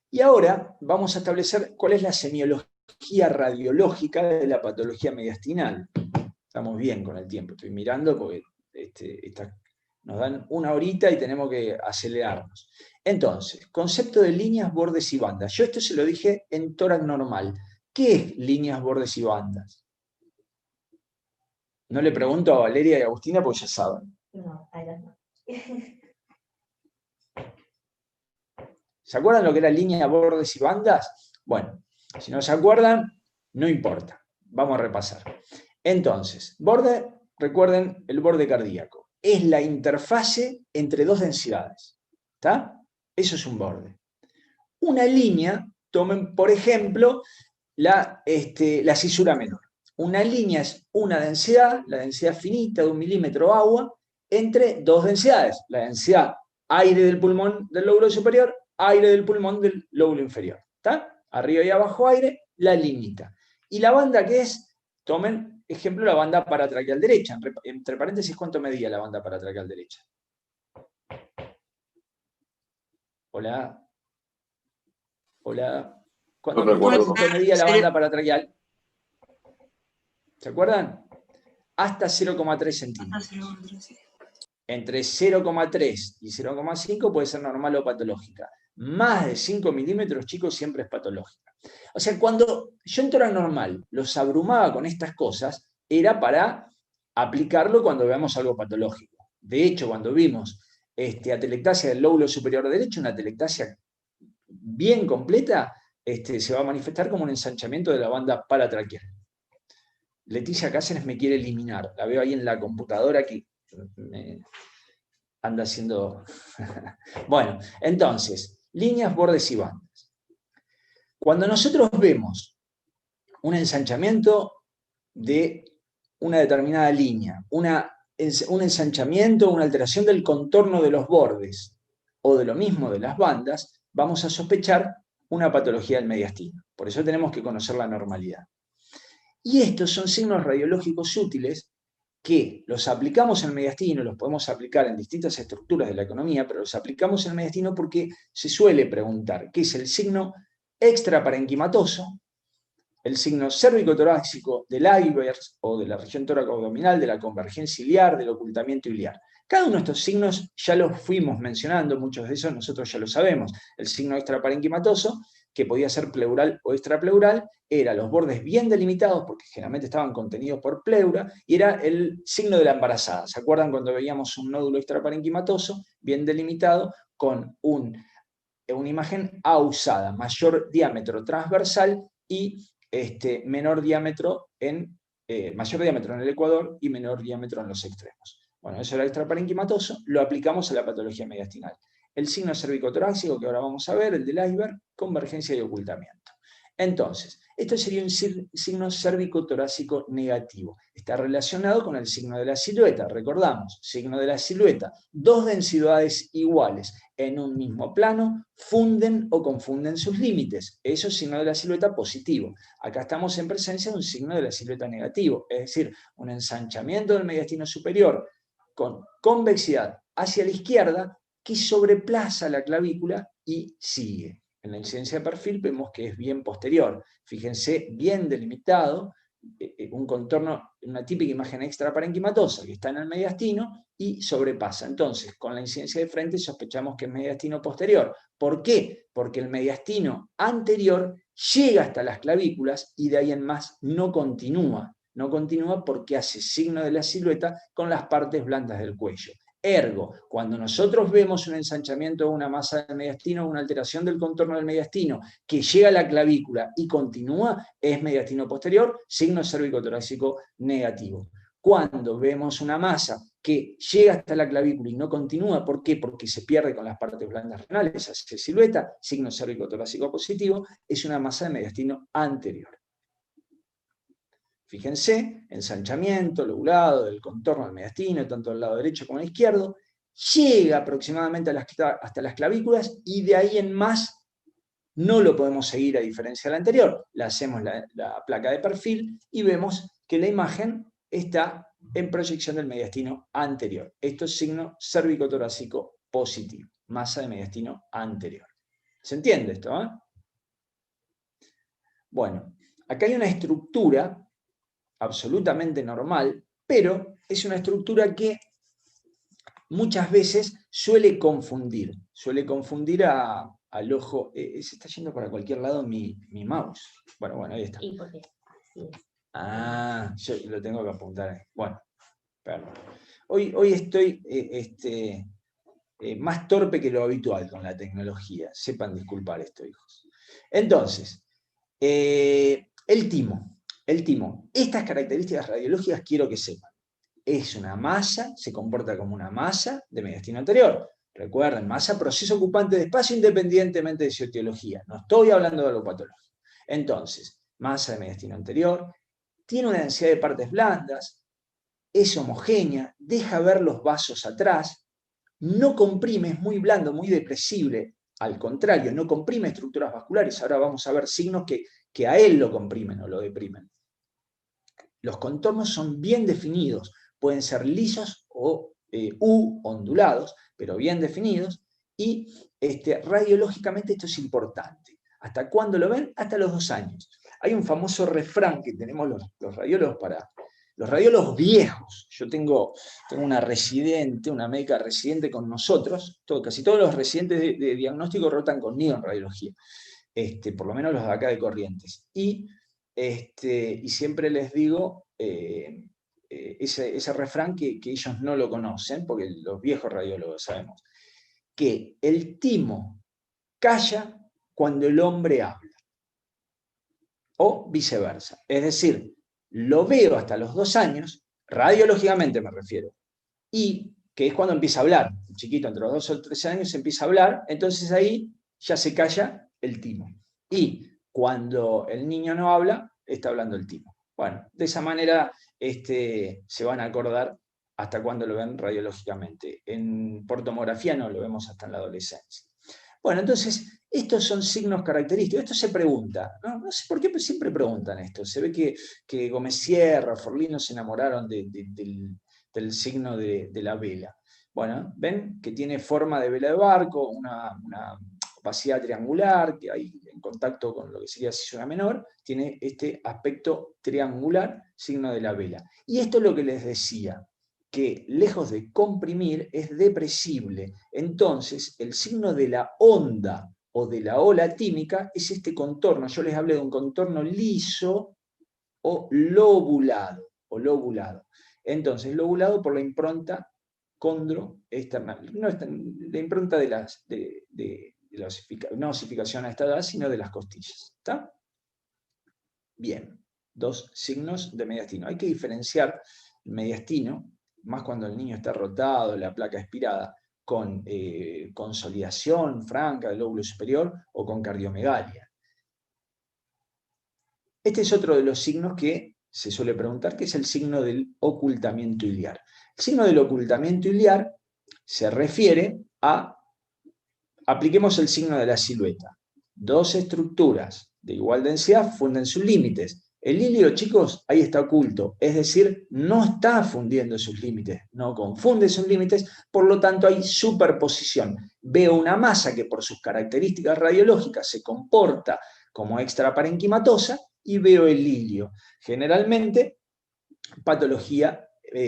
Y ahora vamos a establecer cuál es la semiología radiológica de la patología mediastinal. Estamos bien con el tiempo, estoy mirando porque nos dan una horita y tenemos que acelerarnos. Entonces, concepto de líneas, bordes y bandas. Yo esto se lo dije en tórax normal. ¿Qué es líneas, bordes y bandas? No le pregunto a Valeria y a Agustina porque ya saben. No, ahí no. ¿Se acuerdan lo que era línea, bordes y bandas? Bueno, si no se acuerdan, no importa. Vamos a repasar. Entonces, borde, recuerden el borde cardíaco. Es la interfase entre dos densidades. ¿Está? Eso es un borde. Una línea, tomen por ejemplo la cisura menor. Una línea es una densidad, la densidad finita de 1 milímetro agua, entre dos densidades. La densidad aire del pulmón del lóbulo superior, aire del pulmón del lóbulo inferior. ¿Está? Arriba y abajo aire, la liñita. Y la banda que es, tomen ejemplo la banda paratraqueal derecha. Entre paréntesis, ¿cuánto medía la banda paratraqueal derecha? Hola. Hola. ¿Cuánto medía la banda paratraqueal? ¿Se acuerdan? Hasta 0,3 centímetros. Entre 0,3 y 0,5 puede ser normal o patológica. Más de 5 milímetros, chicos, siempre es patológica. O sea, cuando yo en tórax normal los abrumaba con estas cosas, era para aplicarlo cuando veamos algo patológico. De hecho, cuando vimos atelectasia del lóbulo superior derecho, una atelectasia bien completa, se va a manifestar como un ensanchamiento de la banda paratraqueal. Leticia Cáceres me quiere eliminar. La veo ahí en la computadora que me anda haciendo... Bueno, entonces, líneas, bordes y bandas. Cuando nosotros vemos un ensanchamiento de una determinada línea, un ensanchamiento, una alteración del contorno de los bordes, o de lo mismo de las bandas, vamos a sospechar una patología del mediastino. Por eso tenemos que conocer la normalidad. Y estos son signos radiológicos útiles que los aplicamos en el mediastino, los podemos aplicar en distintas estructuras de la economía, pero los aplicamos en el mediastino porque se suele preguntar qué es el signo extraparenquimatoso, el signo cérvico-torácico del Ivers o de la región tóraco-abdominal, de la convergencia iliar, del ocultamiento iliar. Cada uno de estos signos ya los fuimos mencionando, muchos de esos nosotros ya lo sabemos. El signo extraparenquimatoso, que podía ser pleural o extrapleural, era los bordes bien delimitados, porque generalmente estaban contenidos por pleura, y era el signo de la embarazada. ¿Se acuerdan cuando veíamos un nódulo extraparenquimatoso bien delimitado con una imagen ausada, mayor diámetro transversal y mayor diámetro en el ecuador y menor diámetro en los extremos? Bueno, eso era extraparenquimatoso, lo aplicamos a la patología mediastinal. El signo cérvico-torácico, que ahora vamos a ver, el del iceberg, convergencia y ocultamiento. Entonces, esto sería un signo cérvico-torácico negativo. Está relacionado con el signo de la silueta. Recordamos, signo de la silueta, dos densidades iguales en un mismo plano funden o confunden sus límites. Eso es signo de la silueta positivo. Acá estamos en presencia de un signo de la silueta negativo, es decir, un ensanchamiento del mediastino superior con convexidad hacia la izquierda que sobreplaza la clavícula y sigue. En la incidencia de perfil vemos que es bien posterior. Fíjense, bien delimitado, un contorno, una típica imagen extraparenquimatosa que está en el mediastino y sobrepasa. Entonces, con la incidencia de frente sospechamos que es mediastino posterior. ¿Por qué? Porque el mediastino anterior llega hasta las clavículas y de ahí en más no continúa. No continúa porque hace signo de la silueta con las partes blandas del cuello. Ergo, cuando nosotros vemos un ensanchamiento de una masa del mediastino, una alteración del contorno del mediastino que llega a la clavícula y continúa, es mediastino posterior, signo cérvico-torácico negativo. Cuando vemos una masa que llega hasta la clavícula y no continúa, ¿por qué? Porque se pierde con las partes blandas renales, hace silueta, signo cérvico-torácico positivo, es una masa de mediastino anterior. Fíjense, ensanchamiento, lobulado del contorno del mediastino, tanto del lado derecho como el izquierdo, llega aproximadamente hasta las clavículas y de ahí en más no lo podemos seguir a diferencia de la anterior. Le hacemos la placa de perfil y vemos que la imagen está en proyección del mediastino anterior. Esto es signo cérvico-torácico positivo, masa de mediastino anterior. ¿Se entiende esto? Bueno, acá hay una estructura absolutamente normal, pero es una estructura que muchas veces suele confundir al ojo. Se está yendo para cualquier lado mi mouse. Bueno, ahí está. Y porque así es. Ah, yo lo tengo que apuntar ahí. Bueno, perdón. Hoy estoy más torpe que lo habitual con la tecnología. Sepan disculpar esto, hijos. Entonces, el timo. Estas características radiológicas quiero que sepan. Es una masa, se comporta como una masa de mediastino anterior. Recuerden, masa proceso ocupante de espacio independientemente de su etiología. No estoy hablando de algo patológico. Entonces, masa de mediastino anterior, tiene una densidad de partes blandas, es homogénea, deja ver los vasos atrás, no comprime, es muy blando, muy depresible. Al contrario, no comprime estructuras vasculares. Ahora vamos a ver signos que a él lo comprimen o lo deprimen. Los contornos son bien definidos, pueden ser lisos o ondulados, pero bien definidos, y radiológicamente esto es importante. ¿Hasta cuándo lo ven? Hasta los 2 años. Hay un famoso refrán que tenemos los radiólogos los radiólogos viejos. Yo tengo una médica residente con nosotros, casi todos los residentes de diagnóstico rotan conmigo en radiología, por lo menos los de acá de Corrientes. Y siempre les digo ese refrán que ellos no lo conocen, porque los viejos radiólogos sabemos, que el timo calla cuando el hombre habla, o viceversa. Es decir, lo veo hasta los 2 años, radiológicamente me refiero, y que es cuando empieza a hablar. El chiquito entre los 2 o 3 años empieza a hablar, entonces ahí ya se calla el timo. Y cuando el niño no habla, está hablando el timo. Bueno, de esa manera se van a acordar hasta cuando lo ven radiológicamente. Por tomografía no lo vemos hasta en la adolescencia. Bueno, entonces, estos son signos característicos. Esto se pregunta, no sé por qué siempre preguntan esto. Se ve que Gómez Sierra, Forlino se enamoraron del signo de la vela. Bueno, ven que tiene forma de vela de barco, una opacidad triangular, que hay en contacto con lo que sería cisura menor, tiene este aspecto triangular, signo de la vela. Y esto es lo que les decía, que lejos de comprimir es depresible. Entonces, el signo de la onda o de la ola tímica es este contorno. Yo les hablé de un contorno liso o lobulado. Entonces, lobulado por la impronta condroesternal. No la impronta de la no osificación a esta edad, sino de las costillas. ¿Está? Bien, 2 signos de mediastino. Hay que diferenciar el mediastino, más cuando el niño está rotado, la placa expirada, con consolidación franca del lóbulo superior o con cardiomegalia. Este es otro de los signos que se suele preguntar, que es el signo del ocultamiento iliar. El signo del ocultamiento iliar se refiere a, apliquemos el signo de la silueta. Dos estructuras de igual densidad funden sus límites. El ilio, chicos, ahí está oculto, es decir, no está fundiendo sus límites, no confunde sus límites, por lo tanto hay superposición. Veo una masa que por sus características radiológicas se comporta como extraparenquimatosa y veo el ilio. Generalmente, patología,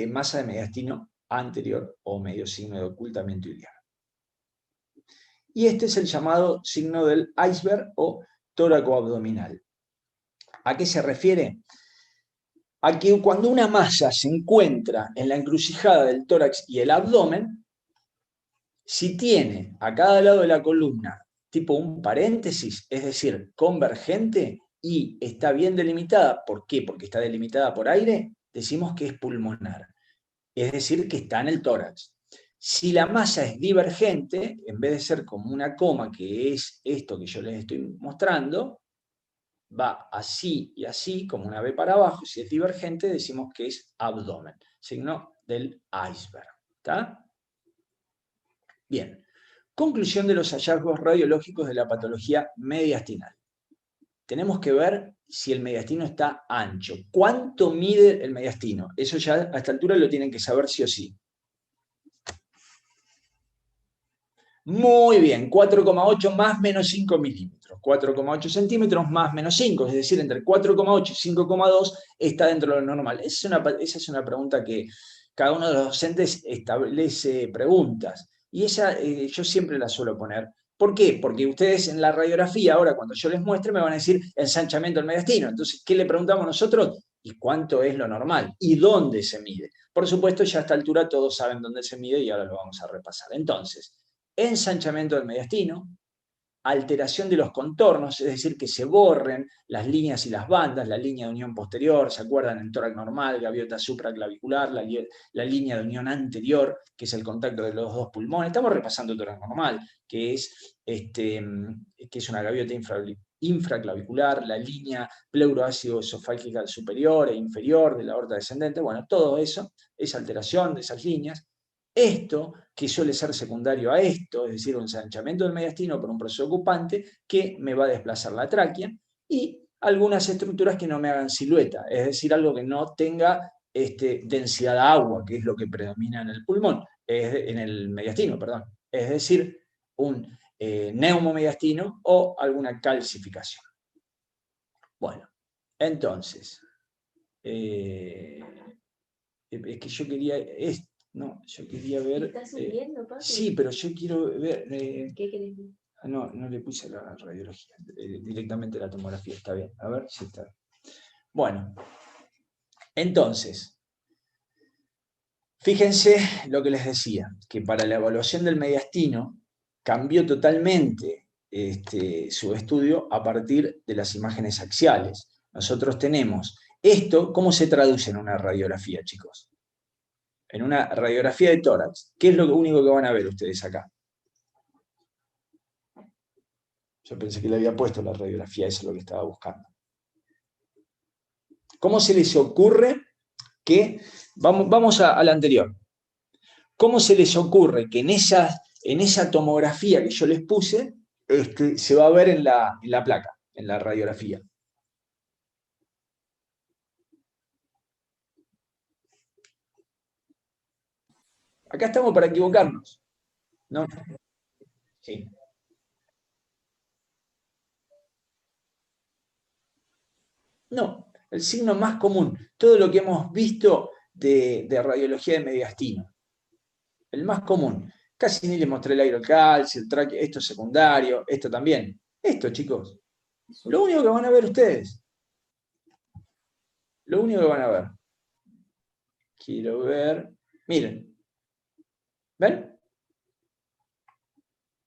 masa de mediastino anterior o medio signo de ocultamiento iliar. Y este es el llamado signo del iceberg o tóraco-abdominal. ¿A qué se refiere? A que cuando una masa se encuentra en la encrucijada del tórax y el abdomen, si tiene a cada lado de la columna tipo un paréntesis, es decir, convergente, y está bien delimitada, ¿por qué? Porque está delimitada por aire, decimos que es pulmonar, es decir, que está en el tórax. Si la masa es divergente, en vez de ser como una coma, que es esto que yo les estoy mostrando, va así y así, como una B para abajo. Si es divergente, decimos que es abdomen, signo del iceberg. ¿Está? Bien. Conclusión de los hallazgos radiológicos de la patología mediastinal. Tenemos que ver si el mediastino está ancho. ¿Cuánto mide el mediastino? Eso ya a esta altura lo tienen que saber sí o sí. Muy bien, 4,8 más menos 5 milímetros. 4,8 centímetros más menos 5, es decir, entre 4,8 y 5,2 está dentro de lo normal. Esa es una pregunta que cada uno de los docentes establece preguntas. Y esa yo siempre la suelo poner. ¿Por qué? Porque ustedes en la radiografía, ahora cuando yo les muestre, me van a decir ensanchamiento del mediastino. Entonces, ¿qué le preguntamos nosotros? ¿Y cuánto es lo normal? ¿Y dónde se mide? Por supuesto, ya a esta altura todos saben dónde se mide y ahora lo vamos a repasar. Entonces, ensanchamiento del mediastino, alteración de los contornos, es decir, que se borren las líneas y las bandas, la línea de unión posterior, ¿se acuerdan? En tórax normal, gaviota supraclavicular, la línea de unión anterior, que es el contacto de los dos pulmones. Estamos repasando tórax normal, que es una gaviota infraclavicular, la línea pleuroácido esofágica superior e inferior de la aorta descendente. Bueno, todo eso, esa alteración de esas líneas. Esto, que suele ser secundario a esto, es decir, un ensanchamiento del mediastino por un proceso ocupante que me va a desplazar la tráquea, y algunas estructuras que no me hagan silueta, es decir, algo que no tenga densidad de agua, que es lo que predomina en el pulmón, en el mediastino, perdón. Es decir, un neumomediastino o alguna calcificación. Bueno, entonces, es que yo quería esto. No, yo quería ver. ¿Estás subiendo, papi? Sí, pero yo quiero ver. ¿Qué querés ver? No le puse la radiología, directamente la tomografía, está bien. A ver si está. Bueno, entonces, fíjense lo que les decía, que para la evaluación del mediastino cambió totalmente su estudio a partir de las imágenes axiales. Nosotros tenemos esto, ¿cómo se traduce en una radiografía, chicos? En una radiografía de tórax, ¿qué es lo único que van a ver ustedes acá? Yo pensé que le había puesto la radiografía, eso es lo que estaba buscando. ¿Cómo se les ocurre que, vamos a la anterior, cómo se les ocurre que en esa tomografía que yo les puse, se va a ver en la placa, en la radiografía? Acá estamos para equivocarnos, ¿no? Sí. No, el signo más común, todo lo que hemos visto de radiología de mediastino, el más común. Casi ni les mostré el aerocalcio, el tráqueo, esto es secundario, esto también. Esto, chicos, lo único que van a ver ustedes. Lo único que van a ver. Quiero ver, miren. ¿Ven?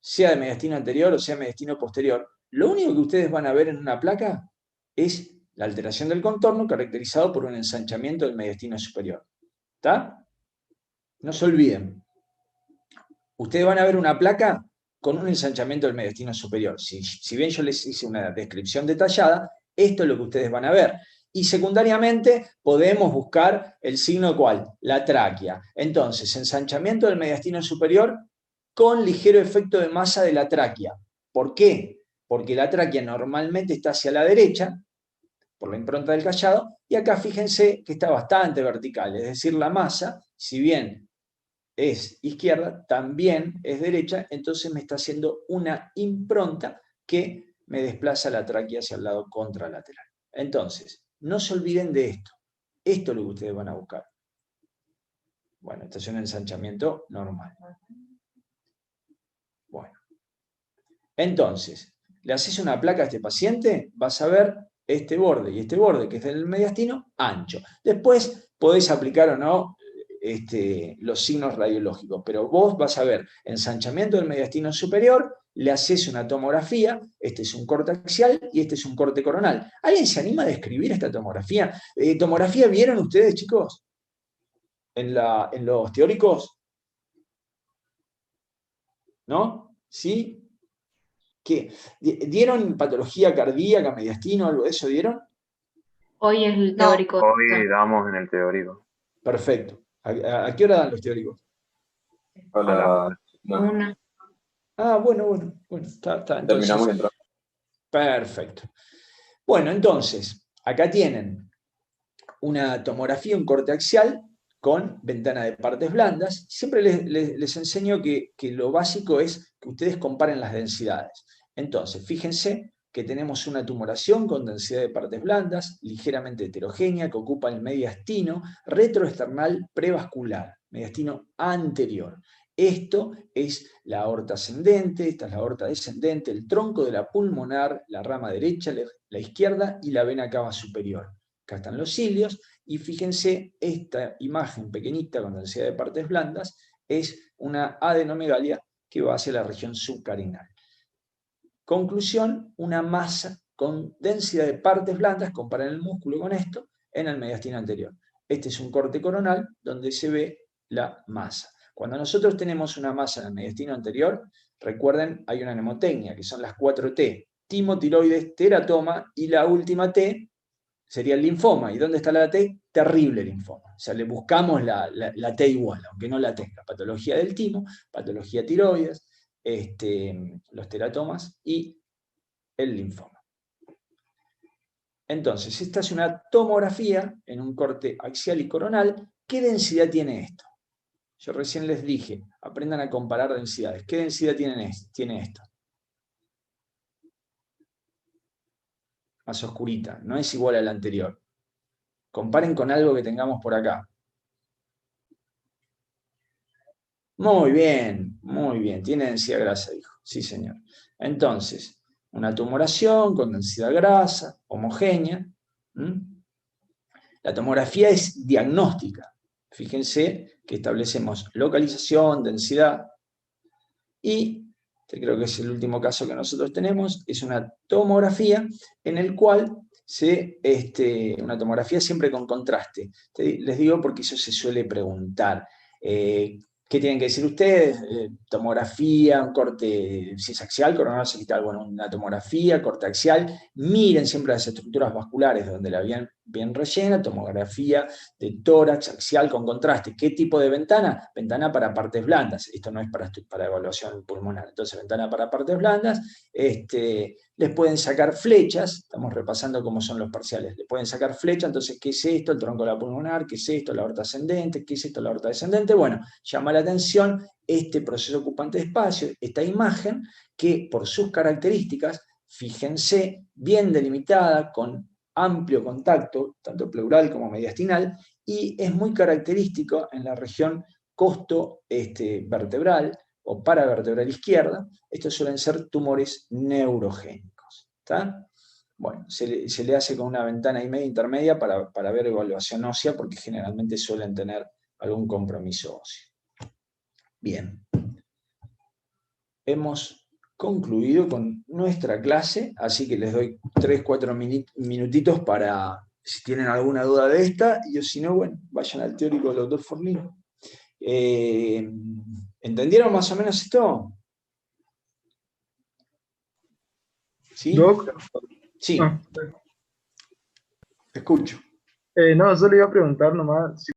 Sea de mediastino anterior o sea mediastino posterior, lo único que ustedes van a ver en una placa es la alteración del contorno caracterizado por un ensanchamiento del mediastino superior. ¿Está? No se olviden. Ustedes van a ver una placa con un ensanchamiento del mediastino superior. Si bien yo les hice una descripción detallada, Esto es lo que ustedes van a ver. Y secundariamente podemos buscar el signo ¿cuál? La tráquea. Entonces, ensanchamiento del mediastino superior con ligero efecto de masa de la tráquea. ¿Por qué? Porque la tráquea normalmente está hacia la derecha, por la impronta del callado, y acá fíjense que está bastante vertical, es decir, la masa, si bien es izquierda, también es derecha, entonces me está haciendo una impronta que me desplaza la tráquea hacia el lado contralateral. Entonces, no se olviden de esto. Esto es lo que ustedes van a buscar. Bueno, este es un ensanchamiento normal. Bueno. Entonces, le haces una placa a este paciente, vas a ver este borde y este borde, que es del mediastino, ancho. Después podéis aplicar o no los signos radiológicos, pero vos vas a ver ensanchamiento del mediastino superior, le haces una tomografía, este es un corte axial y este es un corte coronal. ¿Alguien se anima a describir esta tomografía? ¿Tomografía vieron ustedes, chicos? ¿En los teóricos? ¿No? ¿Sí? ¿Qué? ¿Dieron patología cardíaca, mediastino, algo de eso dieron? Hoy es el No. teórico. Hoy damos en el teórico. Perfecto. ¿A qué hora dan los teóricos? A la- Una. Ah, bueno, está. Entonces, Terminamos y entramos. perfecto. Bueno, entonces, acá tienen una tomografía, un corte axial con ventana de partes blandas. Siempre les enseño que lo básico es que ustedes comparen las densidades. Entonces, fíjense que tenemos una tumoración con densidad de partes blandas, ligeramente heterogénea, que ocupa el mediastino retroesternal prevascular, mediastino anterior. Esto es la aorta ascendente, esta es la aorta descendente, el tronco de la pulmonar, la rama derecha, la izquierda y la vena cava superior. Acá están los cilios, y fíjense, esta imagen pequeñita con densidad de partes blandas es una adenomegalia que va hacia la región subcarinal. Conclusión, una masa con densidad de partes blandas, comparen el músculo con esto, en el mediastino anterior. Este es un corte coronal donde se ve la masa. Cuando nosotros tenemos una masa en el mediastino anterior, recuerden, hay una mnemotecnia, que son las 4 T: timo, tiroides, teratoma, y la última T sería el linfoma. ¿Y dónde está la T? Terrible linfoma. O sea, le buscamos la T igual, aunque no la tenga. Patología del timo, patología tiroides, los teratomas y el linfoma. Entonces, esta es una tomografía en un corte axial y coronal. ¿Qué densidad tiene esto? Yo recién les dije, aprendan a comparar densidades. ¿Qué densidad tiene esto? Más oscurita, no es igual a la anterior. Comparen con algo que tengamos por acá. Muy bien, tiene densidad grasa, dijo. Sí, señor. Entonces, una tumoración con densidad grasa, homogénea. La tomografía es diagnóstica. Fíjense que establecemos localización, densidad, y creo que es el último caso que nosotros tenemos, es una tomografía en el cual una tomografía siempre con contraste. Les digo porque eso se suele preguntar. ¿Qué tienen que decir ustedes? Tomografía, un corte cisaxial, coronal sagital, bueno, una tomografía, corte axial. Miren siempre las estructuras vasculares donde la bien rellena, tomografía de tórax axial con contraste. ¿Qué tipo de ventana? Ventana para partes blandas. Esto no es para evaluación pulmonar. Entonces, ventana para partes blandas. Les pueden sacar flechas, estamos repasando cómo son los parciales, les pueden sacar flechas, entonces, ¿qué es esto? El tronco de la pulmonar, ¿qué es esto? La aorta ascendente, ¿qué es esto? La aorta descendente. Bueno, llama la atención este proceso ocupante de espacio, esta imagen, que por sus características, fíjense, bien delimitada, con amplio contacto, tanto pleural como mediastinal, y es muy característico en la región costo vertebral, o paravertebral izquierda. Estos suelen ser tumores neurogénicos. ¿Está? Bueno, se le hace con una ventana y media intermedia para ver evaluación ósea, porque generalmente suelen tener algún compromiso óseo. Bien. Hemos concluido con nuestra clase, así que les doy 3-4 minutitos para, si tienen alguna duda de esta, y si no, bueno, vayan al teórico del doctor Forlín. ¿Entendieron más o menos esto? ¿Sí? Doc. Sí. Te escucho. No, solo iba a preguntar nomás si